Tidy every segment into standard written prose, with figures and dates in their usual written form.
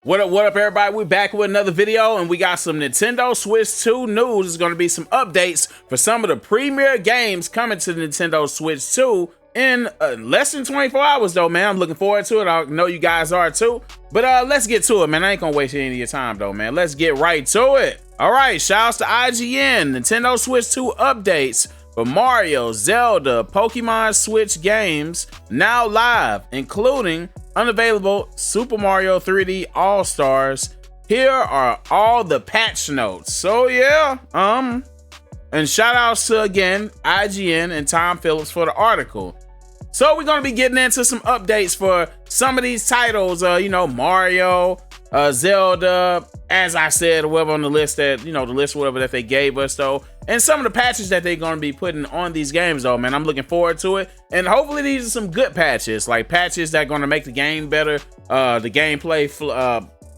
What up, everybody? We're back with another video, and we got some Nintendo Switch 2 news. There's going to be some updates for some of the premier games coming to the Nintendo Switch 2 in less than 24 hours, though, man. I'm looking forward to it. I know you guys are, too. But let's get to it, man. I ain't going to waste any of your time, though, man. Let's get right to it. All right, shouts to IGN. Nintendo Switch 2 updates for Mario, Zelda, Pokemon Switch games now live, including unavailable Super Mario 3D All-Stars. Here are all the patch notes. So yeah, and shout outs to, again, IGN and Tom Phillips for the article. So we're gonna be getting into some updates for some of these titles, Mario, Zelda, as I said, whatever on the list that, the list whatever that they gave us, though, and some of the patches that they're going to be putting on these games, though, man. I'm looking forward to it, and hopefully these are some good patches, like patches that are going to make the game better, the gameplay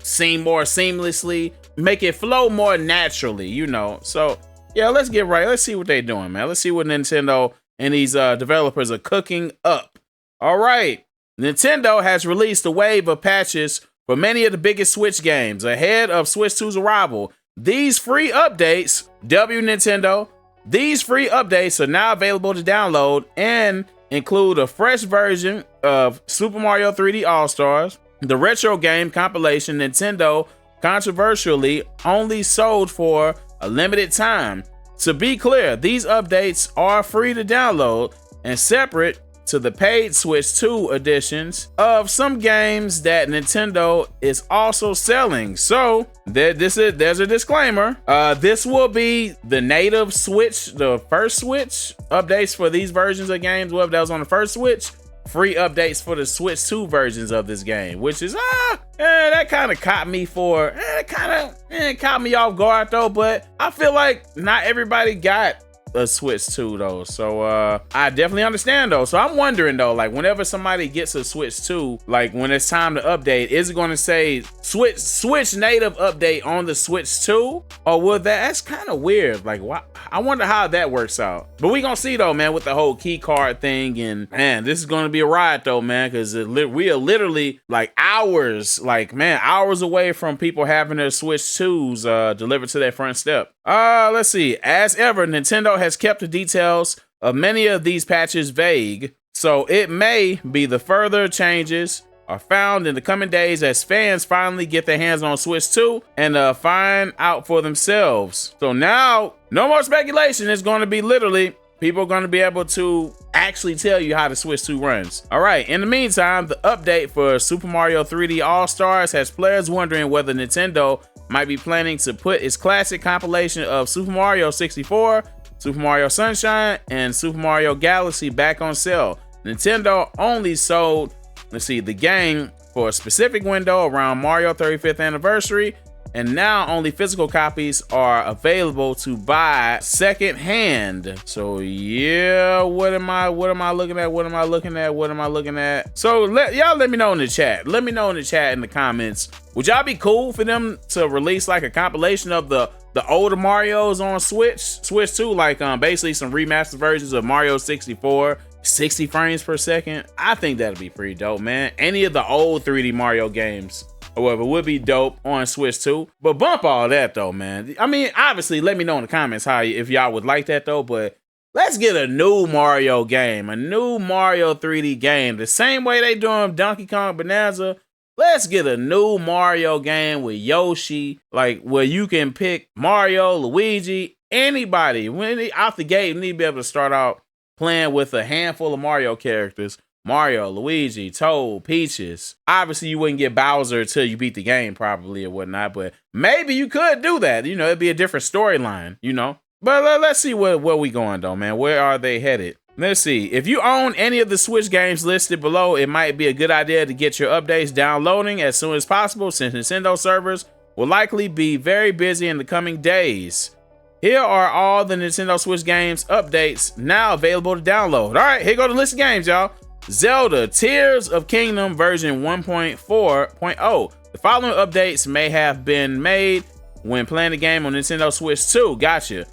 seem more seamlessly, make it flow more naturally, So yeah, let's get right. Let's see what they're doing, man. Let's see what Nintendo and these developers are cooking up. All right, Nintendo has released a wave of patches for many of the biggest Switch games ahead of Switch 2's arrival. These free updates, Nintendo, these free updates are now available to download and include a fresh version of Super Mario 3D All-Stars, the retro game compilation Nintendo controversially only sold for a limited time. To be clear, these updates are free to download and separate to the paid Switch 2 editions of some games that Nintendo is also selling. So there's a disclaimer. This will be the native Switch, the first Switch updates for these versions of games. Whatever that was on the first Switch, free updates for the Switch 2 versions of this game, which is that kind of caught me caught me off guard, though. But I feel like not everybody got a Switch 2, though, so I definitely understand, though. So I'm wondering, though, like, whenever somebody gets a Switch 2, like, when it's time to update, is it going to say Switch native update on the Switch 2, or will that's kind of weird, like, why? I wonder how that works out. But we gonna see, though, man, with the whole key card thing. And man, this is gonna be a ride, though, man, because we are literally like hours away from people having their Switch 2s delivered to their front step. Let's see. As ever, Nintendo has kept the details of many of these patches vague, so it may be the further changes are found in the coming days as fans finally get their hands on Switch 2 and find out for themselves. So now, no more speculation. It's going to be literally, people are going to be able to actually tell you how the Switch 2 runs. All right, in the meantime, the update for Super Mario 3D All-Stars has players wondering whether Nintendo might be planning to put its classic compilation of Super Mario 64, Super Mario Sunshine, and Super Mario Galaxy back on sale. Nintendo only sold, the game for a specific window around Mario 35th anniversary, and now only physical copies are available to buy secondhand. So yeah, what am I looking at? So y'all let me know in the chat. Let me know in the chat, in the comments. Would y'all be cool for them to release like a compilation of the older Marios on Switch 2, like basically some remastered versions of Mario 64, 60 frames per second? I think that'd be pretty dope, man. Any of the old 3D Mario games, however, would be dope on Switch 2. But bump all that, though, man. I mean, obviously, let me know in the comments if y'all would like that, though. But let's get a new Mario game, a new Mario 3D game, the same way they doing Donkey Kong Bonanza. Let's get a new Mario game with Yoshi, like where you can pick Mario, Luigi, anybody. When out the gate, you need to be able to start out playing with a handful of Mario characters. Mario, Luigi, Toad, Peaches. Obviously, you wouldn't get Bowser until you beat the game, probably, or whatnot, but maybe you could do that. It'd be a different storyline, But let's see where we going, though, man. Where are they headed? Let's see. If you own any of the Switch games listed below, it might be a good idea to get your updates downloading as soon as possible, since Nintendo servers will likely be very busy in the coming days. Here are all the Nintendo Switch games updates now available to download. All right, here go the list of games, y'all. Zelda Tears of Kingdom version 1.4.0. The following updates may have been made when playing the game on Nintendo Switch 2. Gotcha.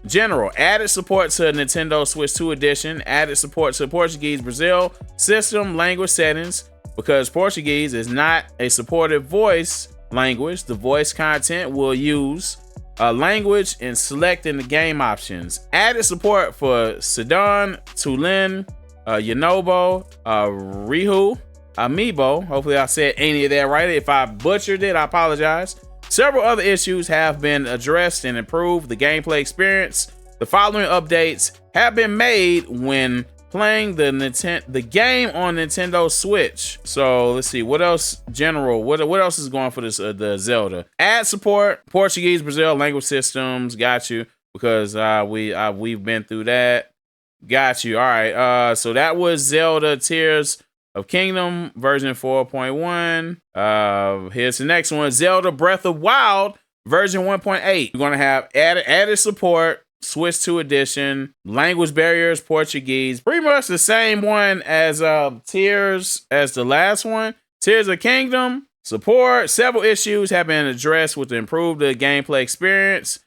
General, added support to Nintendo Switch 2 Edition, added support to Portuguese Brazil, system language settings, because Portuguese is not a supported voice language. The voice content will use language and select in the game options. Added support for Sidon, Tulin, Yonobo, Rihu, Amiibo. Hopefully I said any of that right. If I butchered it, I apologize. Several other issues have been addressed and improved the gameplay experience. The following updates have been made when playing the game on Nintendo Switch. So let's see what else. General, what else is going for this the Zelda? Add support Portuguese Brazil language systems. Got you, because we've been through that. Got you. All right. So that was Zelda Tears of Kingdom version 4.1. Here's the next one: Zelda Breath of Wild version 1.8. We're gonna have added support. Switch 2 edition, language barriers, Portuguese. Pretty much the same one as Tears as the last one. Tears of Kingdom, support. Several issues have been addressed with the improved gameplay experience.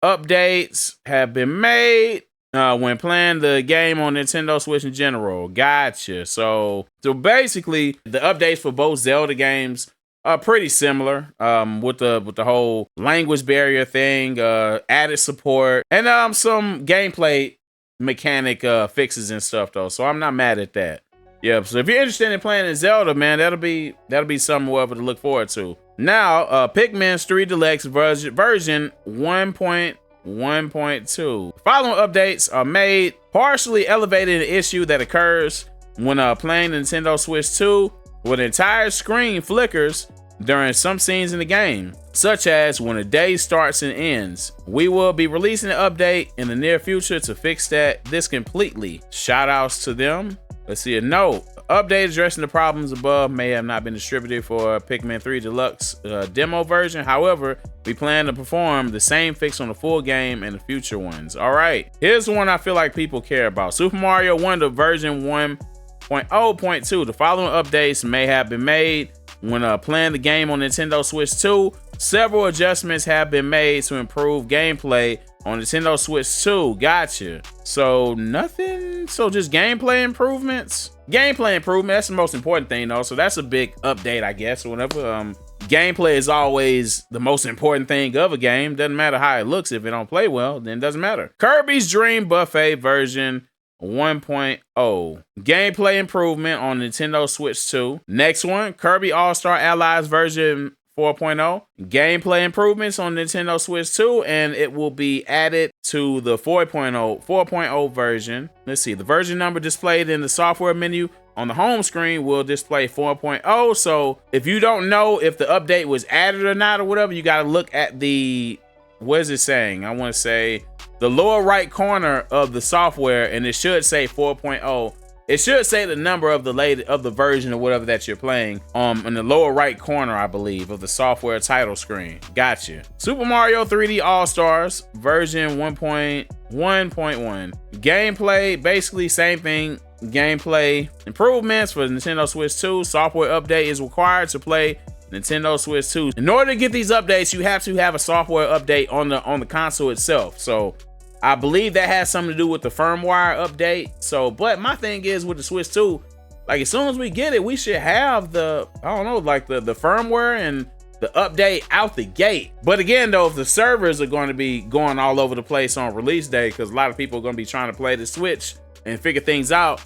Updates have been made when playing the game on Nintendo Switch in general. Gotcha. So basically, the updates for both Zelda games are pretty similar, with the whole language barrier thing, added support, and some gameplay mechanic fixes and stuff though. So I'm not mad at that. Yeah. So if you're interested in playing in Zelda, man, that'll be something to look forward to. Now, Pikmin 3 Deluxe version 1.1.2. Following updates are made, partially elevated an issue that occurs when playing Nintendo Switch 2. Where the entire screen flickers during some scenes in the game, such as when a day starts and ends. We will be releasing an update in the near future to fix this completely. Shout outs to them. Let's see a note. Update addressing the problems above may have not been distributed for Pikmin 3 Deluxe demo version. However, we plan to perform the same fix on the full game and the future ones. All right, here's the one I feel like people care about. Super Mario Wonder version 1.0.2. The following updates may have been made when playing the game on Nintendo Switch 2. Several adjustments have been made to improve gameplay on Nintendo Switch 2. Gotcha. So nothing. So just gameplay improvements. Gameplay improvement. That's the most important thing though. So that's a big update, I guess. Whenever gameplay is always the most important thing of a game. Doesn't matter how it looks. If it don't play well, then it doesn't matter. Kirby's Dream Buffet version 1.0. Gameplay improvement on Nintendo Switch 2. Next one, Kirby All-Star Allies version 4.0. Gameplay improvements on Nintendo Switch 2, and it will be added to the 4.0 version. Let's see, the version number displayed in the software menu on the home screen will display 4.0. So if you don't know if the update was added or not or whatever, you got to look at the, what is it saying? I want to say the lower right corner of the software, and it should say 4.0. It should say the number of the version or whatever that you're playing in the lower right corner, I believe, of the software title screen. Gotcha. Super Mario 3D All-Stars version 1.1.1. Gameplay, basically same thing. Gameplay improvements for the Nintendo Switch 2. Software update is required to play Nintendo Switch 2. In order to get these updates, you have to have a software update on the console itself. So I believe that has something to do with the firmware update. So, but my thing is with the Switch 2, like as soon as we get it, we should have the, I don't know, like the firmware and the update out the gate. But again, though, if the servers are going to be going all over the place on release day, because a lot of people are going to be trying to play the Switch and figure things out,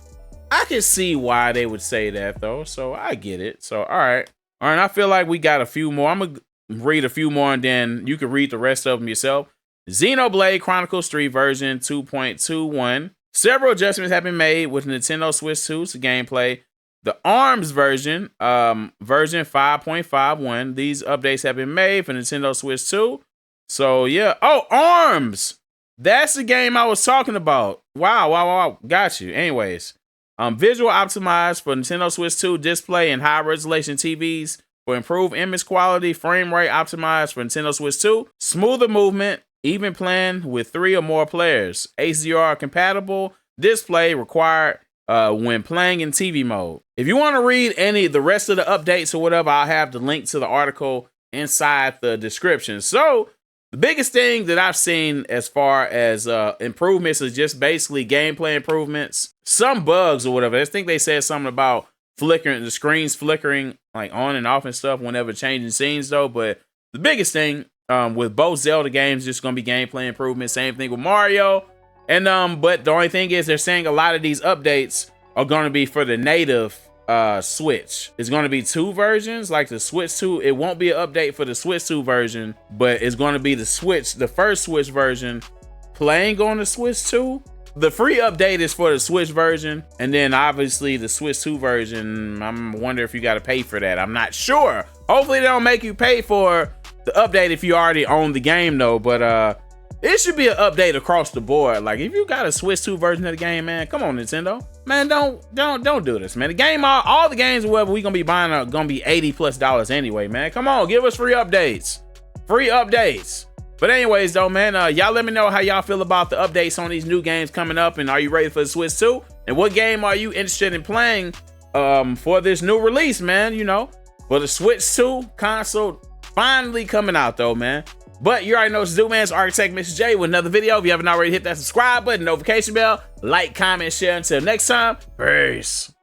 I can see why they would say that though. So I get it. So, all right. I feel like we got a few more. I'm going to read a few more and then you can read the rest of them yourself. Xenoblade Chronicles 3 version 2.21. Several adjustments have been made with Nintendo Switch 2's gameplay. The ARMS version, version 5.51. These updates have been made for Nintendo Switch 2. So yeah. Oh, ARMS! That's the game I was talking about. Wow. Got you. Anyways, visual optimized for Nintendo Switch 2 display and high resolution TVs for improved image quality. Frame rate optimized for Nintendo Switch 2. Smoother movement. Even playing with 3 or more players. HDR compatible display required when playing in TV mode. If you want to read the rest of the updates or whatever, I'll have the link to the article inside the description. So the biggest thing that I've seen as far as improvements is just basically gameplay improvements. Some bugs or whatever. I think they said something about flickering, the screens flickering like on and off and stuff whenever changing scenes though. But the biggest thing with both Zelda games, just gonna be gameplay improvement. Same thing with Mario. And but the only thing is they're saying a lot of these updates are gonna be for the native Switch. It's gonna be 2 versions, like the Switch 2. It won't be an update for the Switch 2 version, but it's gonna be the first Switch version playing on the Switch 2. The free update is for the Switch version, and then obviously the Switch 2 version, I'm wondering if you got to pay for that. I'm not sure. Hopefully they don't make you pay for the update if you already own the game though, but it should be an update across the board. Like if you got a Switch 2 version of the game, man, come on Nintendo. Man, don't do this, man. The game, all the games whatever we gonna be buying are gonna be $80+ anyway, man. Come on, give us free updates. Free updates. But anyways though, man, y'all let me know how y'all feel about the updates on these new games coming up, and are you ready for the Switch 2? And what game are you interested in playing for this new release, man? You know, for the Switch 2 console finally coming out though, man. But you already know what to do, man. It's Architect Mr. J with another video. If you haven't already, hit that subscribe button, notification bell, like, comment, share. Until next time, peace.